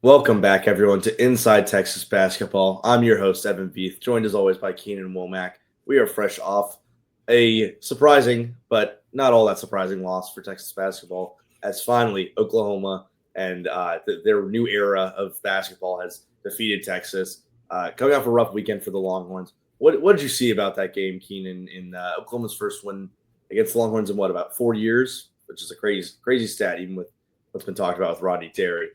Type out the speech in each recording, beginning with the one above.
Welcome back, everyone, to Inside Texas Basketball. I'm your host, Evan Beeth, joined as always by Keenan Womack. We are fresh off a surprising, but not all that surprising loss for Texas basketball, as finally Oklahoma and their new era of basketball has defeated Texas. Coming off a rough weekend for the Longhorns. What did you see about that game, Keenan, in Oklahoma's first win against the Longhorns in about 4 years, which is a crazy stat, even with what's been talked about with Rodney Terry.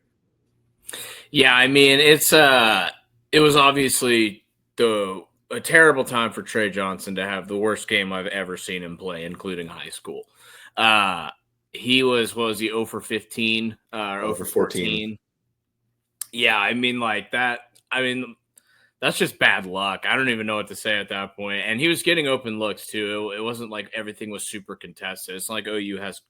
Yeah, I mean it was obviously a terrible time for Trey Johnson to have the worst game I've ever seen him play, including high school. He was what was he 0 for 15 or 0 Over for 14. 14? Yeah, I mean like that. I mean that's just bad luck. I don't even know what to say at that point. And he was getting open looks too. It wasn't like everything was super contested. It's not like OU has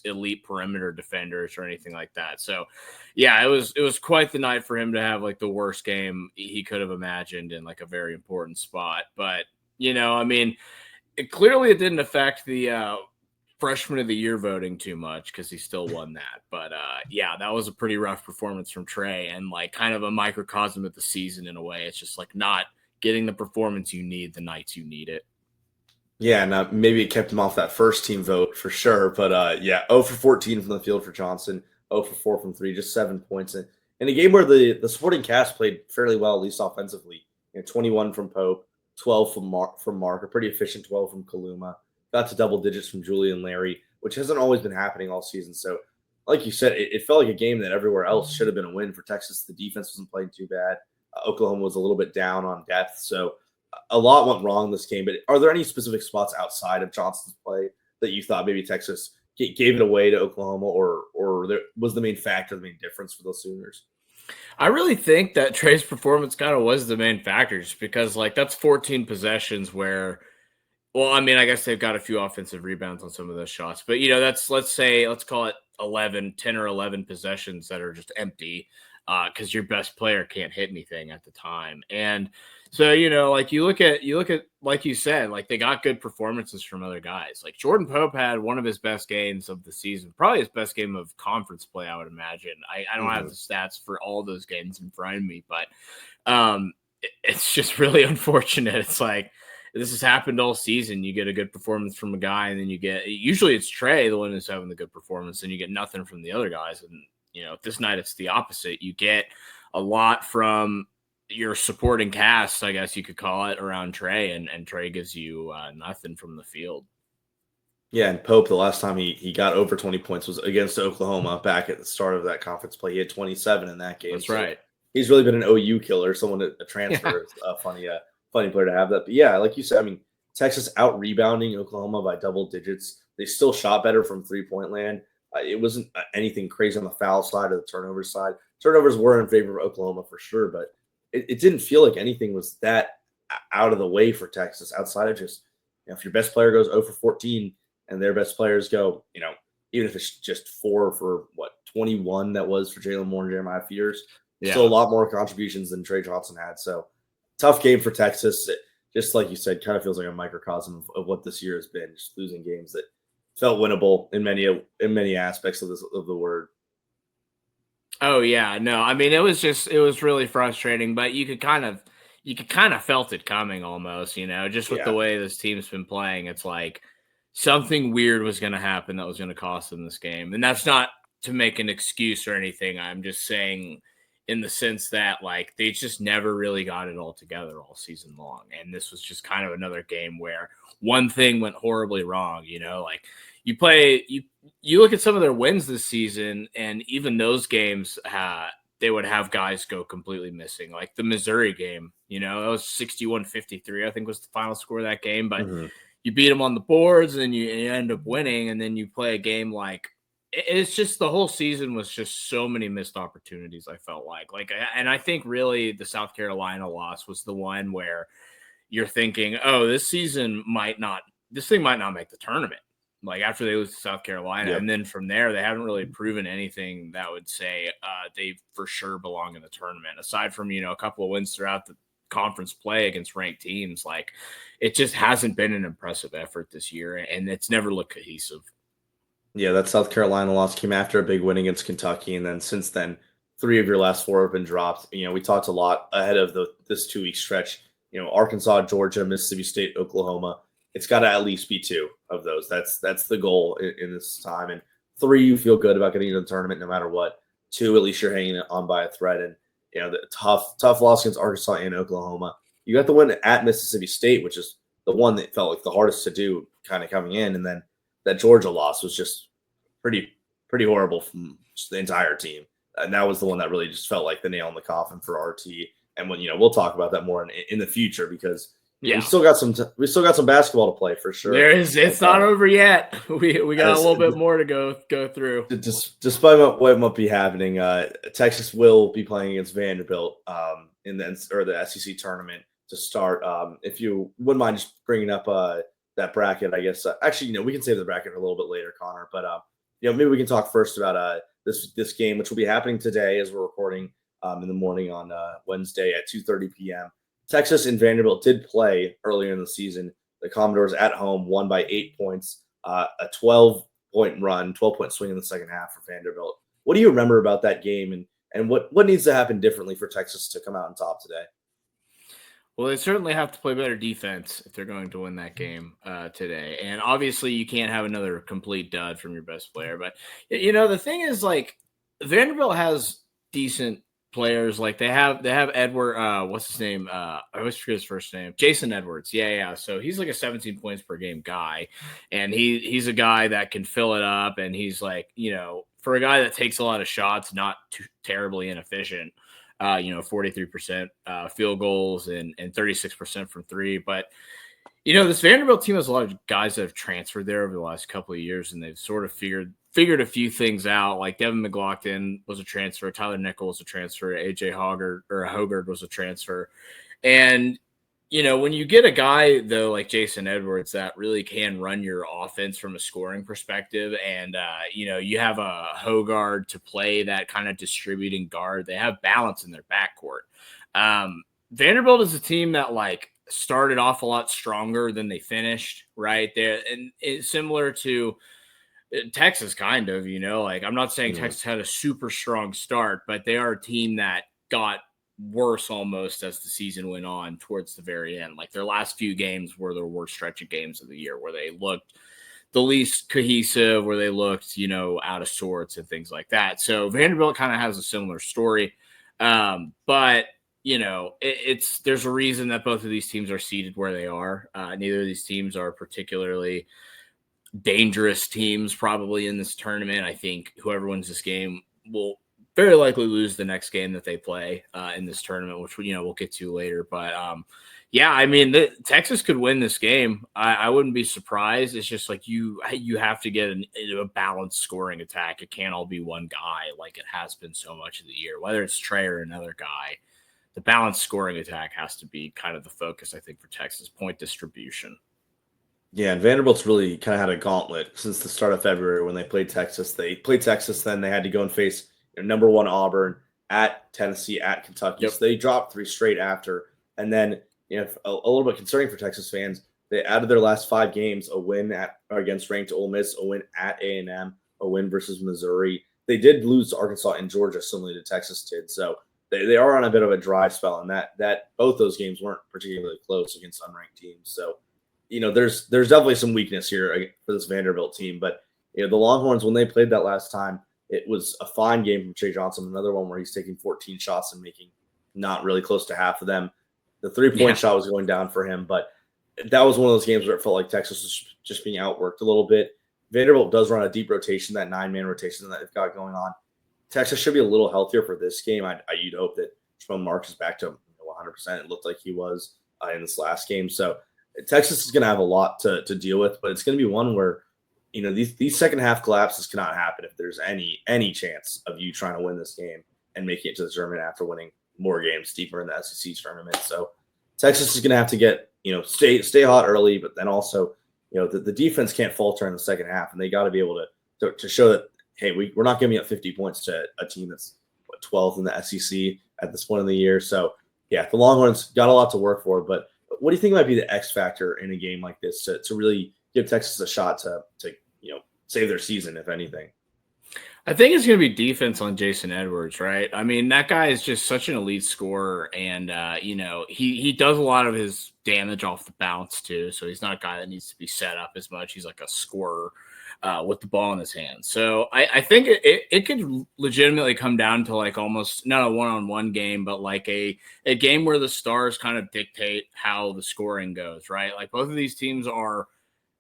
elite perimeter defenders or anything like that. So, yeah, it was quite the night for him to have like the worst game he could have imagined in like a very important spot. But I mean, clearly it didn't affect the freshman of the year voting too much because he still won that. But yeah, that was a pretty rough performance from Trey and like kind of a microcosm of the season in a way. It's just like not getting the performance you need the nights you need it. Yeah, and maybe it kept him off that first team vote for sure. But yeah, 0 for 14 from the field for Johnson, 0 for 4 from three, just 7 points. In a game where the supporting cast played fairly well, at least offensively. 21 from Pope, 12 from Mark, a pretty efficient 12 from Kaluma. Got to double digits from Julian Larry, which hasn't always been happening all season. So, like you said, it felt like a game that everywhere else should have been a win for Texas. The defense wasn't playing too bad. Oklahoma was a little bit down on depth. So, a lot went wrong this game, but are there any specific spots outside of Johnson's play that you thought maybe Texas gave it away to Oklahoma, or there was the main factor, the main difference for those Sooners? I really think that Trey's performance kind of was the main factor just because like that's 14 possessions where well, I mean, I guess they've got a few offensive rebounds on some of those shots, but that's let's call it 10 or 11 possessions that are just empty because your best player can't hit anything at the time. And so, like you look at like you said, like they got good performances from other guys. Like Jordan Pope had one of his best games of the season, probably his best game of conference play, I would imagine. I don't have the stats for all those games in front of me, but it's just really unfortunate. It's like this has happened all season. You get a good performance from a guy, and then usually it's Trey, the one who's having the good performance, and you get nothing from the other guys. And this night it's the opposite. You get a lot from your supporting cast, I guess you could call it, around Trey, and Trey gives you nothing from the field. Yeah, and Pope, the last time he got over 20 points was against Oklahoma back at the start of that conference play. He had 27 in that game. That's So right. he's really been an OU killer, someone a Yeah. transfer. It's funny player to have that. But yeah, like you said, I mean, Texas out rebounding Oklahoma by double digits. They still shot better from 3-point land. It wasn't anything crazy on the foul side or the turnover side. Turnovers were in favor of Oklahoma for sure, but it didn't feel like anything was that out of the way for Texas outside of just, if your best player goes 0 for 14 and their best players go, even if it's just 4 for 21 that was for Jalen Moore and Jeremiah Fears, still a lot more contributions than Trey Johnson had. So tough game for Texas. It, just like you said, kind of feels like a microcosm of what this year has been, just losing games that felt winnable in many aspects of the word. Oh yeah, no. I mean, it was really frustrating, but you could kind of felt it coming almost, just with the Yeah. way this team's been playing. It's like something weird was going to happen that was going to cost them this game. And that's not to make an excuse or anything. I'm just saying in the sense that like they just never really got it all together all season long. And this was just kind of another game where one thing went horribly wrong, like you look at some of their wins this season, and even those games, they would have guys go completely missing. Like the Missouri game, it was 61-53, I think was the final score of that game. But Mm-hmm. you beat them on the boards and you end up winning, and then you play a game like it's just the whole season was just so many missed opportunities. I felt like, and I think really the South Carolina loss was the one where you're thinking, oh, this thing might not make the tournament. Like after they lose to South Carolina, Yep. and then from there they haven't really proven anything that would say they for sure belong in the tournament. Aside from a couple of wins throughout the conference play against ranked teams, like it just hasn't been an impressive effort this year, and it's never looked cohesive. Yeah, that South Carolina loss came after a big win against Kentucky, and then since then 3 of your last 4 have been dropped. We talked a lot ahead of this 2-week stretch. Arkansas, Georgia, Mississippi State, Oklahoma. It's got to at least be 2 of those. That's the goal in this time. And 3, you feel good about getting into the tournament no matter what. 2, at least you're hanging on by a thread. And the tough loss against Arkansas and Oklahoma. You got the win at Mississippi State, which is the one that felt like the hardest to do, kind of coming in. And then that Georgia loss was just pretty horrible from just the entire team. And that was the one that really just felt like the nail in the coffin for RT. And when we'll talk about that more in the future, because we still got some basketball to play for sure. There is. It's not over yet. We got a little bit more to go through. Despite what might be happening, Texas will be playing against Vanderbilt in the SEC tournament to start. If you wouldn't mind just bringing up that bracket, I guess. Actually, we can save the bracket a little bit later, Connor. But maybe we can talk first about this game, which will be happening today as we're recording in the morning on Wednesday at 2:30 p.m. Texas and Vanderbilt did play earlier in the season. The Commodores at home won by 8 points, a 12-point run, 12-point swing in the second half for Vanderbilt. What do you remember about that game, and what needs to happen differently for Texas to come out on top today? Well, they certainly have to play better defense if they're going to win that game today. And obviously you can't have another complete dud from your best player. But, the thing is, like, Vanderbilt has decent players. Like they have Edward, what's his name? I always forget his first name. Jason Edwards. Yeah. So he's like a 17 points per game guy. And he's a guy that can fill it up. And he's like, for a guy that takes a lot of shots, not too terribly inefficient. 43% field goals and 36% from 3. But, this Vanderbilt team has a lot of guys that have transferred there over the last couple of years, and they've sort of figured a few things out. Like Devin McLaughlin was a transfer, Tyler Nickel was a transfer, AJ Hoggard was a transfer. And, when you get a guy, though, like Jason Edwards that really can run your offense from a scoring perspective, and, you have a Hoggard to play that kind of distributing guard, they have balance in their backcourt. Vanderbilt is a team that, like, started off a lot stronger than they finished, right? There, and it's similar to Texas, kind of, like, I'm not saying Texas had a super strong start, but they are a team that got worse almost as the season went on towards the very end. Like their last few games were their worst stretch of games of the year, where they looked the least cohesive, where they looked, out of sorts and things like that. So Vanderbilt kind of has a similar story. But there's a reason that both of these teams are seated where they are. Neither of these teams are particularly dangerous teams probably in this tournament. I think whoever wins this game will very likely lose the next game that they play in this tournament, which we'll get to later. But Texas could win this game. I wouldn't be surprised. It's just like you have to get a balanced scoring attack. It can't all be one guy like it has been so much of the year, whether it's Trey or another guy. The balanced scoring attack has to be kind of the focus, I think, for Texas. Point distribution. Yeah, and Vanderbilt's really kind of had a gauntlet since the start of February when they played Texas. They played Texas, then they had to go and face number 1 Auburn, at Tennessee, at Kentucky. Yep. So they dropped 3 straight after. And then, a little bit concerning for Texas fans, they out of their last 5 games, a win against ranked Ole Miss, a win at A&M, a win versus Missouri. They did lose to Arkansas and Georgia, similarly to Texas did. So they are on a bit of a dry spell, and that both those games weren't particularly close against unranked teams. So, there's definitely some weakness here for this Vanderbilt team. But, the Longhorns, when they played that last time, it was a fine game from Shea Johnson, another one where he's taking 14 shots and making not really close to half of them. The 3-point shot was going down for him, but that was one of those games where it felt like Texas was just being outworked a little bit. Vanderbilt does run a deep rotation, that 9-man rotation that they've got going on. Texas should be a little healthier for this game. You'd hope that Tramon Marks is back to 100%. It looked like he was in this last game. So Texas is going to have a lot to deal with, but it's going to be one where these second half collapses cannot happen if there's any chance of you trying to win this game and making it to the tournament after winning more games deeper in the SEC tournament. So Texas is going to have to get, stay hot early, but then also, the defense can't falter in the second half, and they got to be able to show that, hey, we're not giving up 50 points to a team that's 12th in the SEC at this point in the year. So yeah, the Longhorns got a lot to work for, but what do you think might be the X factor in a game like this to really give Texas a shot to save their season, if anything? I think it's going to be defense on Jason Edwards, right? I mean, that guy is just such an elite scorer, and he does a lot of his damage off the bounce too. So he's not a guy that needs to be set up as much. He's like a scorer with the ball in his hands. So I think it could legitimately come down to like almost not a one-on-one game, but like a game where the stars kind of dictate how the scoring goes, right? Like both of these teams are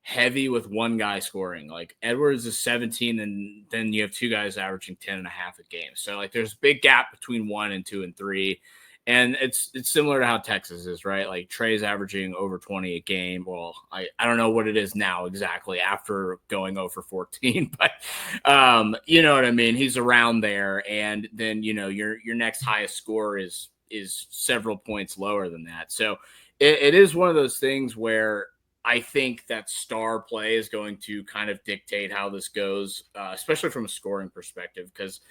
heavy with one guy scoring. Like Edwards is 17, and then you have two guys averaging 10 and a half a game. So like there's a big gap between 1 and 2 and 3. And it's similar to how Texas is, right? Like Trey's averaging over 20 a game. Well, I don't know what it is now exactly after going over 14, but you know what I mean? He's around there. And then, your next highest score is several points lower than that. So it is one of those things where I think that star play is going to kind of dictate how this goes, especially from a scoring perspective, because,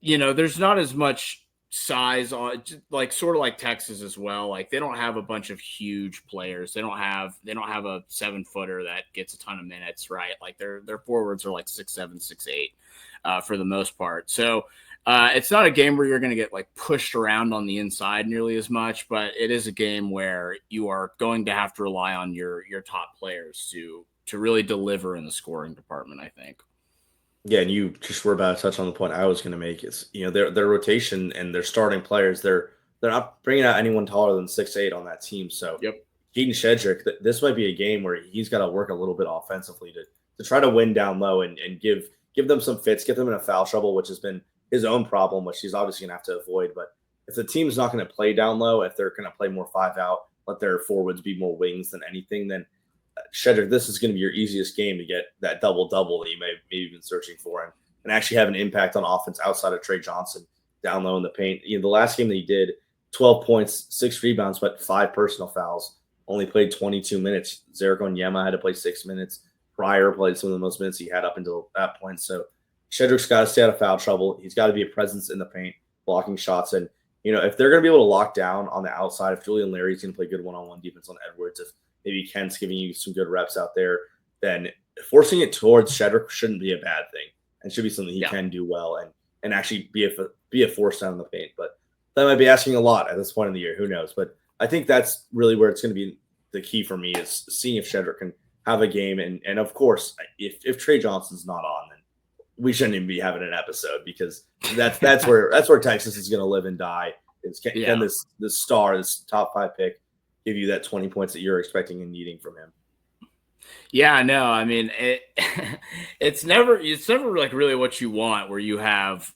there's not as much size on, like sort of like Texas as well. Like they don't have a bunch of huge players. They don't have a 7-footer that gets a ton of minutes, right? Like their forwards are like 6'7", 6'8", for the most part. So it's not a game where you're going to get like pushed around on the inside nearly as much, but it is a game where you are going to have to rely on your top players to really deliver in the scoring department, I think. Yeah, and you just were about to touch on the point I was going to make. Is their rotation and their starting players. They're not bringing out anyone taller than 6'8" on that team. So Yep. Keaton Shedrick, this might be a game where he's got to work a little bit offensively to try to win down low and give them some fits, get them in a foul trouble, which has been his own problem, which he's obviously going to have to avoid. But if the team's not going to play down low, if they're going to play more 5 out, let their forwards be more wings than anything, then Shedrick, this is going to be your easiest game to get that double-double that you may maybe been searching for and actually have an impact on offense outside of Trey Johnson down low in the paint. The last game that he did, 12 points, 6 rebounds, but 5 personal fouls, only played 22 minutes. Zarek Onyema had to play 6 minutes. Pryor played some of the most minutes he had up until that point. So Shedrick's got to stay out of foul trouble. He's got to be a presence in the paint, blocking shots. And, if they're going to be able to lock down on the outside, if Julian Larry's going to play good one-on-one defense on Edwards, if maybe Kent's giving you some good reps out there, then forcing it towards Shedrick shouldn't be a bad thing. And should be something he can do well and actually be a force down in the paint. But that might be asking a lot at this point in the year. Who knows? But I think that's really where it's going to be the key for me is seeing if Shedrick can have a game. And of course, if Trey Johnson's not on, then we shouldn't even be having an episode because that's where Texas is going to live and die. Can this star, this top 5 pick, give you that 20 points that you're expecting and needing from him? Yeah, no, I mean it's never like really what you want where you have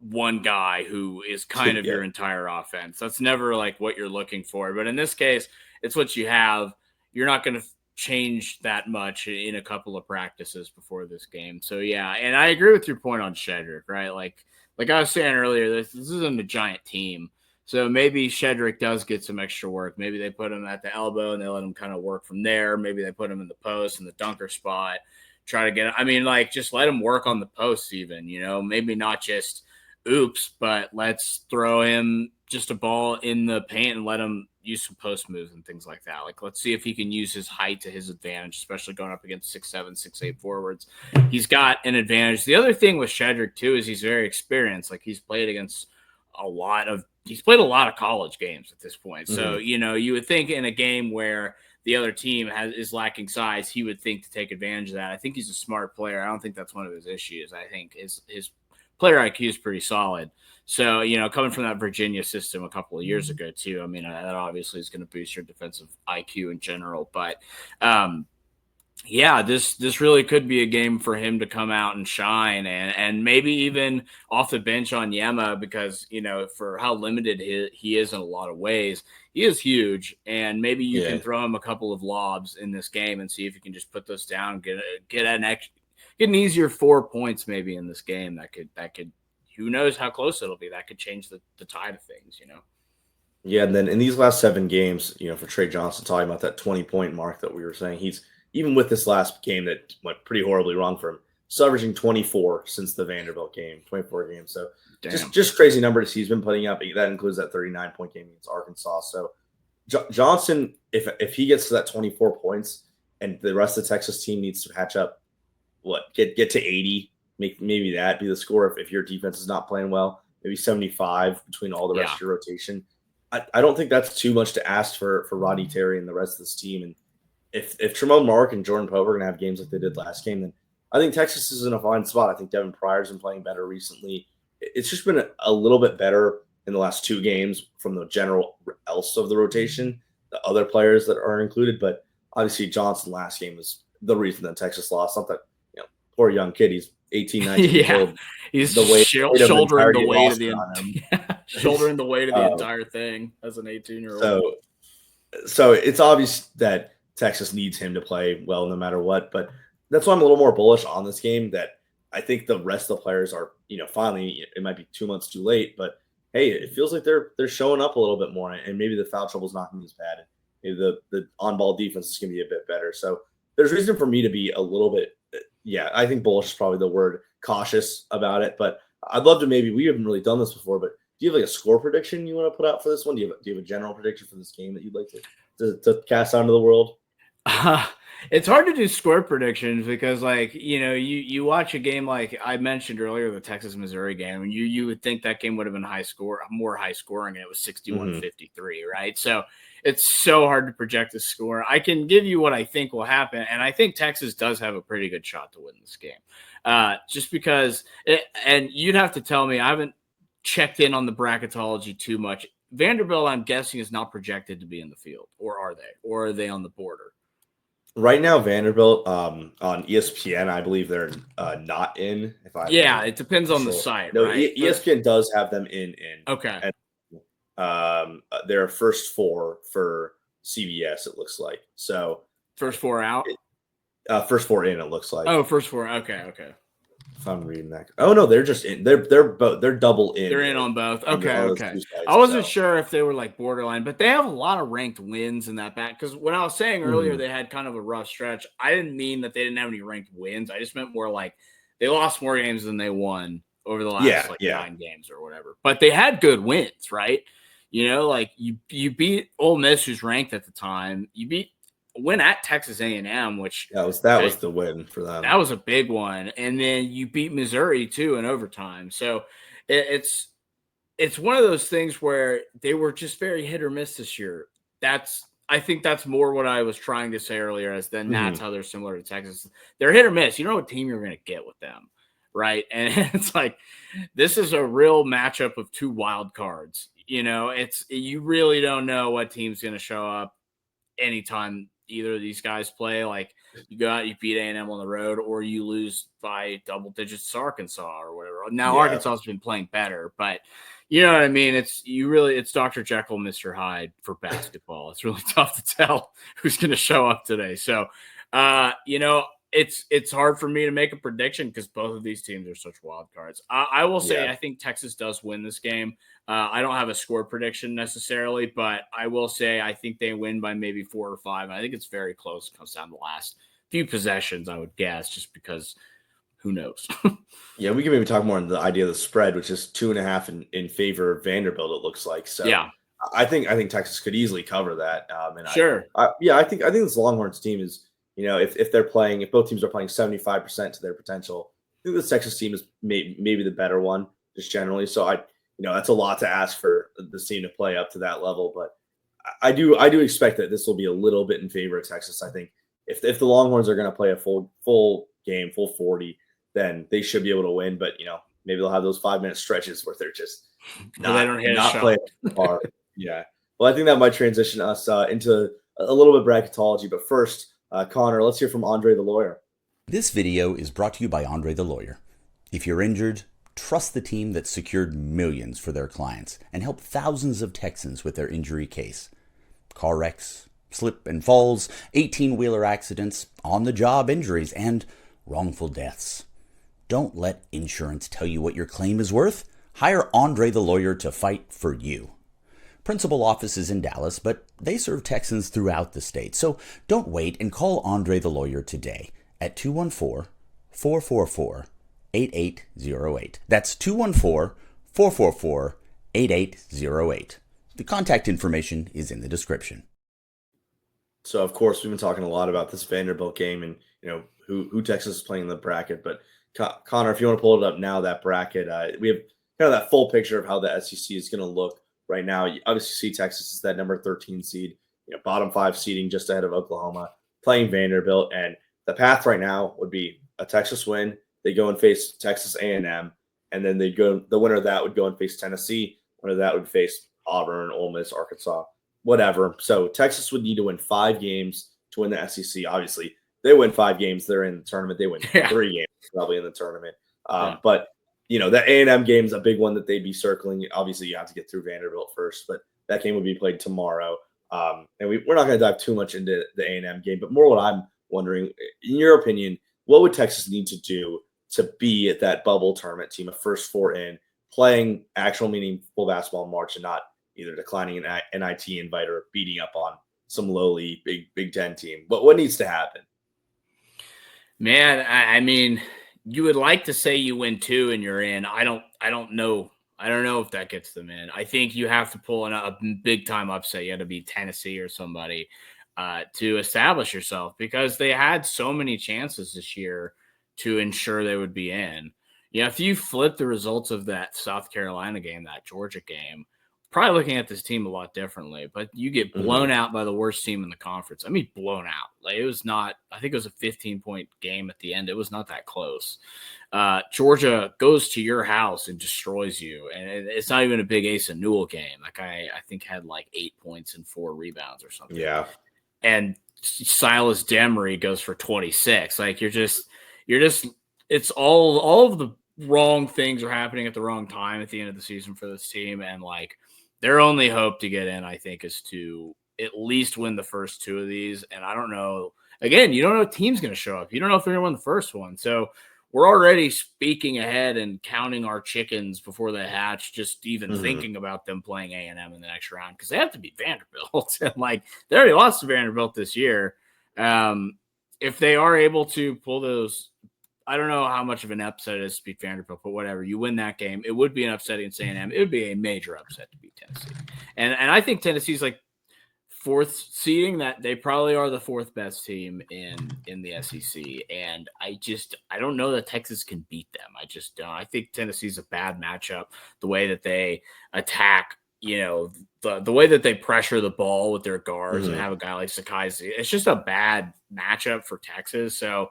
one guy who is kind of your entire offense. That's never like what you're looking for. But in this case, it's what you have. You're not going to change that much in a couple of practices before this game. So yeah, and I agree with your point on Shedrick, right? Like I was saying earlier, this isn't a giant team. So maybe Shedrick does get some extra work. Maybe they put him at the elbow and they let him kind of work from there. Maybe they put him in the post and the dunker spot, try to get – I mean, like just let him work on the posts even, maybe not just oops, but let's throw him just a ball in the paint and let him use some post moves and things like that. Like let's see if he can use his height to his advantage, especially going up against 6'7", 6'8" forwards. He's got an advantage. The other thing with Shedrick too is he's very experienced. Like he's played against he's played a lot of college games at this point. So, you would think in a game where the other team is lacking size, he would think to take advantage of that. I think he's a smart player. I don't think that's one of his issues. I think his player IQ is pretty solid. So, coming from that Virginia system a couple of years ago too, I mean, that obviously is going to boost your defensive IQ in general. But, yeah, this really could be a game for him to come out and shine and maybe even off the bench on Yema because, for how limited he is in a lot of ways, he is huge. And maybe you can throw him a couple of lobs in this game and see if you can just put those down, get an easier 4 points maybe in this game that could, who knows how close it'll be. That could change the tide of things, Yeah, and then in these last 7 games, for Trey Johnson, talking about that 20-point mark that we were saying, he's even with this last game that went pretty horribly wrong for him, he's averaging 24 since the Vanderbilt game, 24 games. So just crazy numbers he's been putting up. That includes that 39-point game against Arkansas. So Johnson, if he gets to that 24 points and the rest of the Texas team needs to catch up, get to 80, make maybe that be the score if your defense is not playing well. Maybe 75 between all the rest of your rotation. I don't think that's too much to ask for Rodney Terry and the rest of this team. And if Tremont Mark and Jordan Pope are going to have games like they did last game, then I think Texas is in a fine spot. I think Devin Pryor's been playing better recently. It's just been a little bit better in the last 2 games from the general else of the rotation, the other players that are included. But obviously Johnson last game was the reason that Texas lost. Not that, poor young kid, he's 18, 19 years old. He's shouldering the weight of the entire thing as an 18-year-old. So it's obvious that Texas needs him to play well no matter what. But that's why I'm a little more bullish on this game, that I think the rest of the players are, finally, it might be 2 months too late, but hey, it feels like they're showing up a little bit more, and maybe the foul trouble is not going to be as bad. Maybe the on-ball defense is going to be a bit better. So there's reason for me to be a little bit, I think bullish is probably the word, cautious about it. But I'd love to we haven't really done this before, but do you have like a score prediction you want to put out for this one? Do you have a general prediction for this game that you'd like to cast out into the world? It's hard to do score predictions because, you watch a game like I mentioned earlier, the Texas-Missouri game, and you would think that game would have been more high scoring, and it was 61-53, right? So it's so hard to project the score. I can give you what I think will happen, and I think Texas does have a pretty good shot to win this game. Just because and you'd have to tell me, I haven't checked in on the bracketology too much. Vanderbilt, I'm guessing, is not projected to be in the field, or are they? Or are they on the border? Right now, Vanderbilt on ESPN, I believe they're not in. It depends on the site. No, right? ESPN does have them in. Okay. And, they're first 4 for CBS. It looks like so. First 4 out. First 4 in. It looks like. Oh, first 4. Okay. If I'm reading that. Oh no, they're just in. They're double in. They're in on both. Okay. I wasn't sure if they were like borderline, but they have a lot of ranked wins in that back. Because when I was saying earlier they had kind of a rough stretch, I didn't mean that they didn't have any ranked wins. I just meant more like they lost more games than they won over the last 9 games or whatever. But they had good wins, right? You beat Ole Miss, who's ranked at the time. You win at Texas A&M, which that was the win for them. That was a big one, and then you beat Missouri too in overtime. So it's one of those things where they were just very hit or miss this year. I think that's more what I was trying to say earlier, that's how they're similar to Texas. They're hit or miss. You know what team you're going to get with them, right? And it's like this is a real matchup of 2 wild cards. You really don't know what team's going to show up anytime either of these guys play. Like you go out, you beat A&M on the road, or you lose by double digits to Arkansas or whatever. Now Arkansas has been playing better, but you know what I mean? It's Dr. Jekyll, Mr. Hyde for basketball. It's really tough to tell who's going to show up today. So, it's hard for me to make a prediction because both of these teams are such wild cards. I will say I think Texas does win this game. I don't have a score prediction necessarily, but I will say I think they win by maybe 4 or 5. I think it's very close. It comes down to the last few possessions, I would guess, just because who knows? We can maybe talk more on the idea of the spread, which is 2.5 in favor of Vanderbilt, it looks like. So I think Texas could easily cover that. Sure. I think this Longhorns team is, if both teams are playing 75% to their potential, I think this Texas team is maybe the better one just generally. So that's a lot to ask for the team to play up to that level, but I do expect that this will be a little bit in favor of Texas. I think if the Longhorns are going to play a full game, full 40, then they should be able to win. But maybe they'll have those 5-minute stretches where they're just not playing far. Well, I think that might transition us into a little bit of bracketology. But first, Connor, let's hear from Andre the Lawyer. This video is brought to you by Andre the Lawyer. If you're injured, trust the team that secured millions for their clients and helped thousands of Texans with their injury case. Car wrecks, slip and falls, 18-wheeler accidents, on-the-job injuries, and wrongful deaths. Don't let insurance tell you what your claim is worth. Hire Andre the Lawyer to fight for you. Principal office is in Dallas, but they serve Texans throughout the state. So don't wait and call Andre the Lawyer today at 214-444-8808. That's 214-444-8808. The contact information is in the description. So, of course, we've been talking a lot about this Vanderbilt game and, who Texas is playing in the bracket. But Connor, if you want to pull it up now, that bracket, we have kind of that full picture of how the SEC is going to look right now. You obviously see Texas is that number 13 seed, bottom 5 seeding just ahead of Oklahoma, playing Vanderbilt. And the path right now would be a Texas win. They go and face Texas A&M, and then the winner of that would go and face Tennessee. Winner of that would face Auburn, Ole Miss, Arkansas, whatever. So Texas would need to win 5 games to win the SEC. Obviously, they win 5 games, they're in the tournament. They win 3 games, probably in the tournament. But the A&M game is a big one that they'd be circling. Obviously, you have to get through Vanderbilt first, but that game would be played tomorrow. And we're not going to dive too much into the A&M game, but more what I'm wondering, in your opinion, what would Texas need to do to be at that bubble tournament team, a first 4 in, playing actual meaningful basketball in March and not either declining an NIT invite or beating up on some lowly Big Ten team? What needs to happen? Man, I mean, you would like to say you win 2 and you're in. I don't know. I don't know if that gets them in. I think you have to pull a big time upset. You had to beat Tennessee or somebody to establish yourself, because they had so many chances this year to ensure they would be in. If you flip the results of that South Carolina game, that Georgia game, probably looking at this team a lot differently, but you get blown out by the worst team in the conference. I mean, blown out. Like, it was not, I think it was a 15-point game at the end. It was not that close. Georgia goes to your house and destroys you. And it's not even a big Asa Newell game. That guy, I think, had like 8 points and 4 rebounds or something. Yeah. And Silas Demery goes for 26. Like, you're just, it's all of the wrong things are happening at the wrong time at the end of the season for this team. And like, their only hope to get in, I think, is to at least win the first 2 of these. And I don't know. Again, you don't know what team's going to show up. You don't know if they're going to win the first one. So we're already speaking ahead and counting our chickens before they hatch, just even thinking about them playing A&M in the next round, because they have to beat Vanderbilt. And like, they already lost to Vanderbilt this year. If they are able to pull those, I don't know how much of an upset it is to beat Vanderbilt, but whatever. You win that game, it would be an upset against A&M. It would be a major upset to beat Tennessee. And I think Tennessee's like 4th seeding, that they probably are the 4th best team in the SEC. And I don't know that Texas can beat them. I just don't. I think Tennessee's a bad matchup. The way that they attack, the way that they pressure the ball with their guards and have a guy like Sakai, it's just a bad matchup for Texas. So,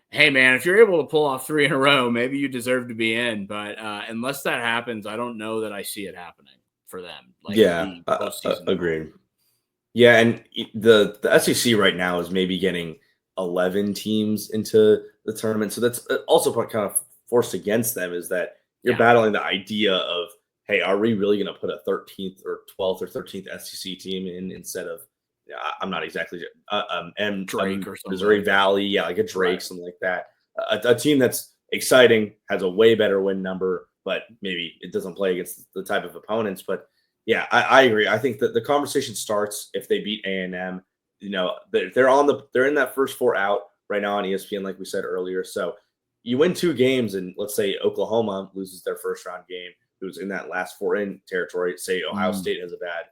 hey, man, if you're able to pull off 3 in a row, maybe you deserve to be in. But unless that happens, I don't know that I see it happening for them. Like, agreed. Yeah, and the SEC right now is maybe getting 11 teams into the tournament. So that's also kind of forced against them, is that you're battling the idea of, hey, are we really going to put a 13th or 12th or 13th SEC team in instead of, I'm not exactly Drake or something. Missouri Valley, like a Drake, something like that. A team that's exciting, has a way better win number, but maybe it doesn't play against the type of opponents. But yeah, I agree. I think that the conversation starts if they beat A&M. They're in that first 4 out right now on ESPN, like we said earlier. So you win 2 games, and let's say Oklahoma loses their first round game, who's in that last 4 in territory. Say Ohio State has a bad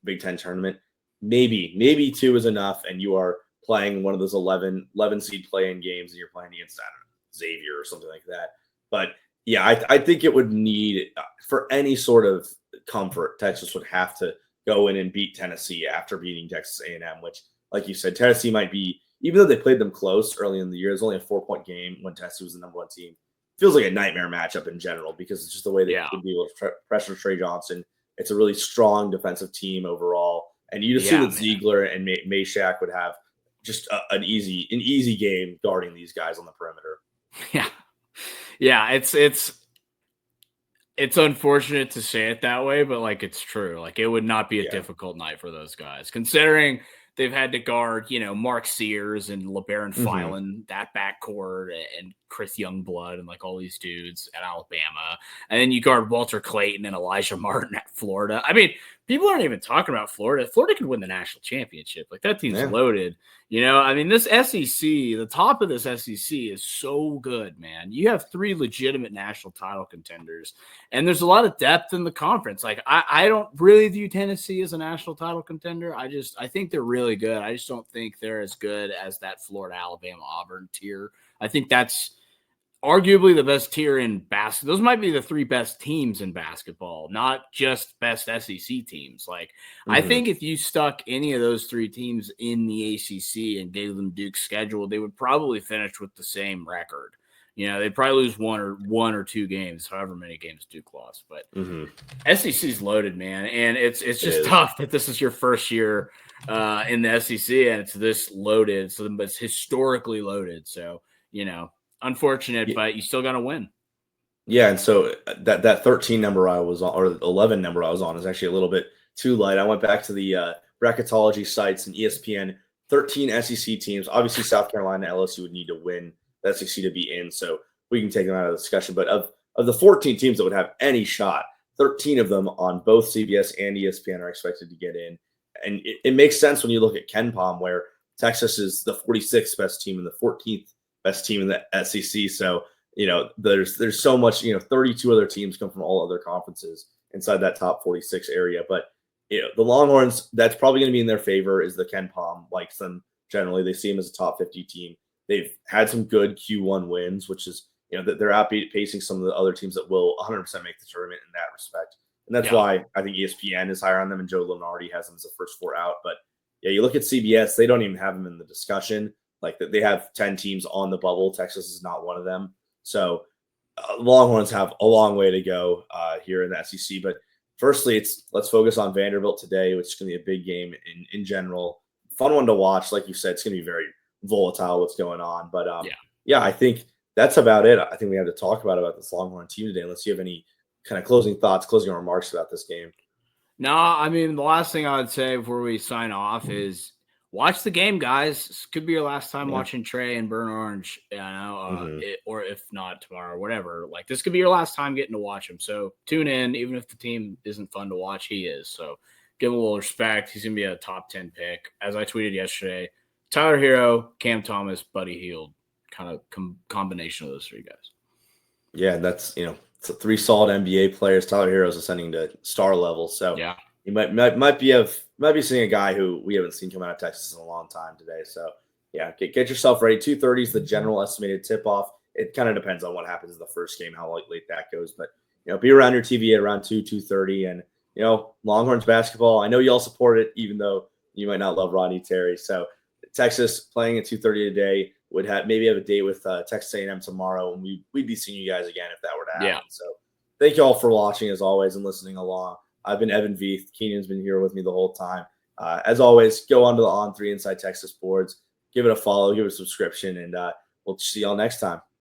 Big Ten tournament. Maybe 2 is enough, and you are playing one of those 11 seed play-in games, and you're playing against, I don't know, Xavier or something like that. But yeah, I think it would need, for any sort of comfort, Texas would have to go in and beat Tennessee after beating Texas A&M, which, like you said, Tennessee might be, even though they played them close early in the year, it's only a 4-point game when Tennessee was the number 1 team. Feels like a nightmare matchup in general, because it's just the way they would be able to pressure Trey Johnson. It's a really strong defensive team overall. And you just see that Ziegler and Meshack would have just an easy game guarding these guys on the perimeter. Yeah. It's unfortunate to say it that way, but like, it's true. Like, it would not be a difficult night for those guys, considering they've had to guard, Mark Sears and LeBaron Filan, that backcourt, and Chris Youngblood, and like all these dudes at Alabama. And then you guard Walter Clayton and Elijah Martin at Florida. I mean, people aren't even talking about Florida. Florida could win the national championship. Like, that team's loaded. I mean, this SEC, the top of this SEC is so good, man. You have 3 legitimate national title contenders, and there's a lot of depth in the conference. Like, I don't really view Tennessee as a national title contender. I think they're really good. I just don't think they're as good as that Florida, Alabama, Auburn tier. I think that's arguably the best tier in basketball. Those might be the 3 best teams in basketball, not just best SEC teams. Like, I think if you stuck any of those 3 teams in the ACC and gave them Duke's schedule, they would probably finish with the same record. They'd probably lose one or 2 games, however many games Duke lost. But SEC's loaded, man, and it's just tough that this is your first year in the SEC and it's this loaded. So, but it's historically loaded. So, unfortunate, but you still got to win. Yeah, and so that 13 number I was on, or 11 number I was on, is actually a little bit too light. I went back to the bracketology sites and ESPN. 13 SEC teams. Obviously, South Carolina, LSU would need to win the SEC to be in, so we can take them out of the discussion. But of the 14 teams that would have any shot, 13 of them on both CBS and ESPN are expected to get in. And it makes sense when you look at KenPom, where Texas is the 46th best team and the 14th best team in the SEC. So, there's so much, 32 other teams come from all other conferences inside that top 46 area. But, the Longhorns, that's probably going to be in their favor, is the KenPom likes them generally. They see them as a top 50 team. They've had some good Q1 wins, which is, that they're outpacing some of the other teams that will 100% make the tournament in that respect. And that's why I think ESPN is higher on them, and Joe Lunardi has them as the first 4 out. But, yeah, you look at CBS, they don't even have them in the discussion. Like, they have 10 teams on the bubble. Texas is not one of them. So Longhorns have a long way to go here in the SEC. But firstly, let's focus on Vanderbilt today, which is going to be a big game in general. Fun one to watch. Like you said, it's going to be very volatile what's going on. But, I think that's about it. I think we have to talk about this Longhorn team today, unless you have any kind of closing thoughts, closing remarks about this game. No, I mean, the last thing I would say before we sign off is watch the game, guys. This could be your last time watching Trey and Burn Orange, or if not tomorrow, whatever. Like, this could be your last time getting to watch him. So tune in, even if the team isn't fun to watch, he is. So give him a little respect. He's going to be a top 10 pick. As I tweeted yesterday, Tyler Hero, Cam Thomas, Buddy Hield, kind of combination of those 3 guys. Yeah, that's, it's 3 solid NBA players. Tyler Hero is ascending to star level. So yeah, you might be seeing a guy who we haven't seen come out of Texas in a long time today. So yeah, get yourself ready. 2:30 is the general estimated tip off. It kind of depends on what happens in the first game, how late that goes. But be around your TV at around 2:30, and Longhorns basketball. I know you all support it, even though you might not love Rodney Terry. So Texas playing at 2:30 today would maybe have a date with Texas A&M tomorrow, and we'd be seeing you guys again if that were to happen. Yeah. So thank you all for watching as always and listening along. I've been Evan Veith. Keenan's been here with me the whole time. As always, go onto the On3 Inside Texas boards, give it a follow, give it a subscription, and we'll see y'all next time.